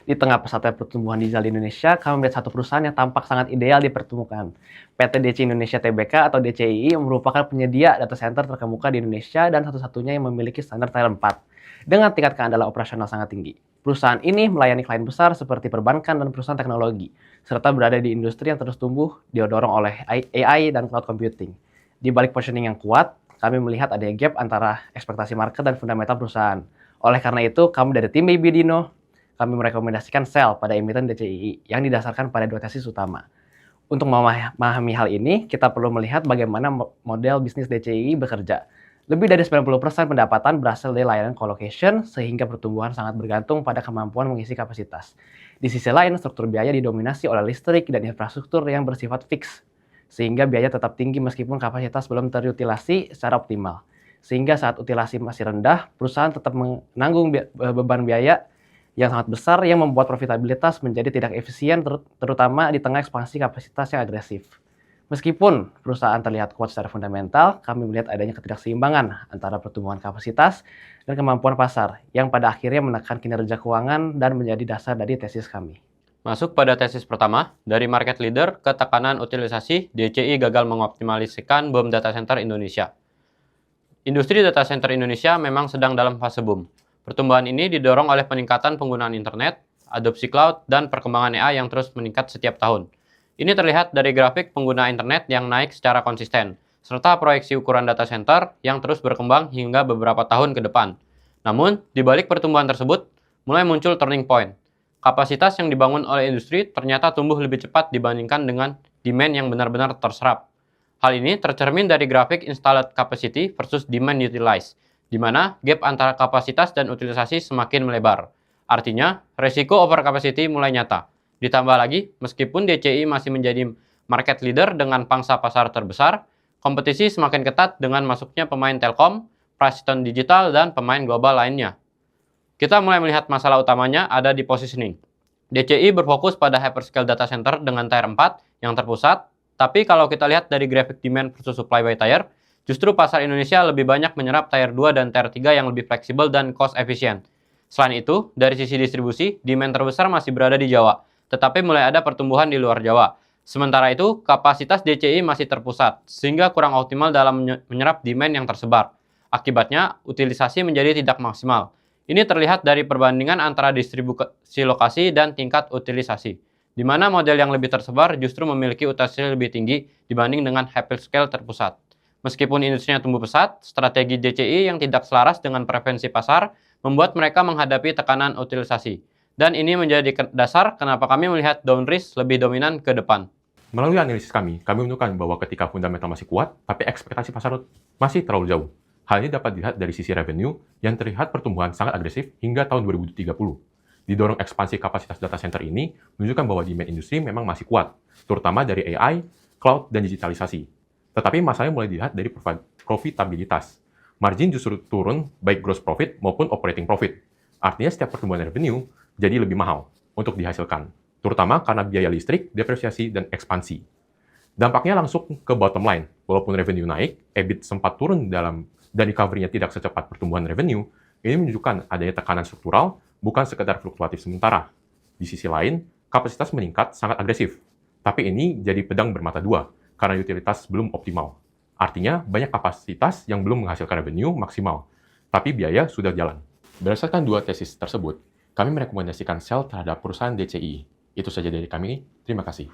Di tengah pesatnya pertumbuhan digital di Indonesia, kami melihat satu perusahaan yang tampak sangat ideal dipertemukan. PT DC Indonesia Tbk atau DCI merupakan penyedia data center terkemuka di Indonesia dan satu-satunya yang memiliki standar Tier 4 dengan tingkat keandalan operasional sangat tinggi. Perusahaan ini melayani klien besar seperti perbankan dan perusahaan teknologi, serta berada di industri yang terus tumbuh didorong oleh AI dan cloud computing. Di balik positioning yang kuat, kami melihat ada gap antara ekspektasi market dan fundamental perusahaan. Oleh karena itu, kami dari tim Baby Dino kami merekomendasikan sell pada emiten DCI yang didasarkan pada dua tesis utama. Untuk memahami hal ini, kita perlu melihat bagaimana model bisnis DCI bekerja. Lebih dari 90% pendapatan berasal dari layanan colocation, sehingga pertumbuhan sangat bergantung pada kemampuan mengisi kapasitas. Di sisi lain, struktur biaya didominasi oleh listrik dan infrastruktur yang bersifat fix, sehingga biaya tetap tinggi meskipun kapasitas belum terutilasi secara optimal. Sehingga saat utilasi masih rendah, perusahaan tetap menanggung beban biaya yang sangat besar yang membuat profitabilitas menjadi tidak efisien terutama di tengah ekspansi kapasitas yang agresif. Meskipun perusahaan terlihat kuat secara fundamental, kami melihat adanya ketidakseimbangan antara pertumbuhan kapasitas dan kemampuan pasar yang pada akhirnya menekan kinerja keuangan dan menjadi dasar dari tesis kami. Masuk pada tesis pertama, dari market leader ke tekanan utilisasi, DCI gagal mengoptimalisasikan boom data center Indonesia. Industri data center Indonesia memang sedang dalam fase boom. Pertumbuhan ini didorong oleh peningkatan penggunaan internet, adopsi cloud, dan perkembangan AI yang terus meningkat setiap tahun. Ini terlihat dari grafik pengguna internet yang naik secara konsisten, serta proyeksi ukuran data center yang terus berkembang hingga beberapa tahun ke depan. Namun, di balik pertumbuhan tersebut, mulai muncul turning point. Kapasitas yang dibangun oleh industri ternyata tumbuh lebih cepat dibandingkan dengan demand yang benar-benar terserap. Hal ini tercermin dari grafik installed capacity versus demand utilized, di mana gap antara kapasitas dan utilisasi semakin melebar. Artinya, resiko overcapacity mulai nyata. Ditambah lagi, meskipun DCI masih menjadi market leader dengan pangsa pasar terbesar, kompetisi semakin ketat dengan masuknya pemain telkom, Precision Digital, dan pemain global lainnya. Kita mulai melihat masalah utamanya ada di positioning. DCI berfokus pada hyperscale data center dengan tier 4 yang terpusat, tapi kalau kita lihat dari grafik demand versus supply by tier, justru pasar Indonesia lebih banyak menyerap tier 2 dan tier 3 yang lebih fleksibel dan cost efisien. Selain itu, dari sisi distribusi, demand terbesar masih berada di Jawa, tetapi mulai ada pertumbuhan di luar Jawa. Sementara itu, kapasitas DCI masih terpusat, sehingga kurang optimal dalam menyerap demand yang tersebar. Akibatnya, utilisasi menjadi tidak maksimal. Ini terlihat dari perbandingan antara distribusi lokasi dan tingkat utilisasi, di mana model yang lebih tersebar justru memiliki utilisasi lebih tinggi dibanding dengan hyperscale terpusat. Meskipun industrinya tumbuh pesat, strategi DCI yang tidak selaras dengan preferensi pasar membuat mereka menghadapi tekanan utilisasi. Dan ini menjadi dasar kenapa kami melihat down risk lebih dominan ke depan. Melalui analisis kami menemukan bahwa ketika fundamental masih kuat, tapi ekspektasi pasar masih terlalu jauh. Hal ini dapat dilihat dari sisi revenue yang terlihat pertumbuhan sangat agresif hingga tahun 2030. Didorong ekspansi kapasitas data center ini menunjukkan bahwa demand industri memang masih kuat, terutama dari AI, cloud, dan digitalisasi. Tetapi masalahnya mulai dilihat dari profitabilitas. Margin justru turun baik gross profit maupun operating profit. Artinya setiap pertumbuhan revenue jadi lebih mahal untuk dihasilkan, terutama karena biaya listrik, depresiasi, dan ekspansi. Dampaknya langsung ke bottom line. Walaupun revenue naik, EBIT sempat turun dan recovery-nya tidak secepat pertumbuhan revenue, ini menunjukkan adanya tekanan struktural, bukan sekedar fluktuatif sementara. Di sisi lain, kapasitas meningkat sangat agresif. Tapi ini jadi pedang bermata dua, karena utilitas belum optimal. Artinya, banyak kapasitas yang belum menghasilkan revenue maksimal, tapi biaya sudah jalan. Berdasarkan dua tesis tersebut, kami merekomendasikan sell terhadap perusahaan DCI. Itu saja dari kami, terima kasih.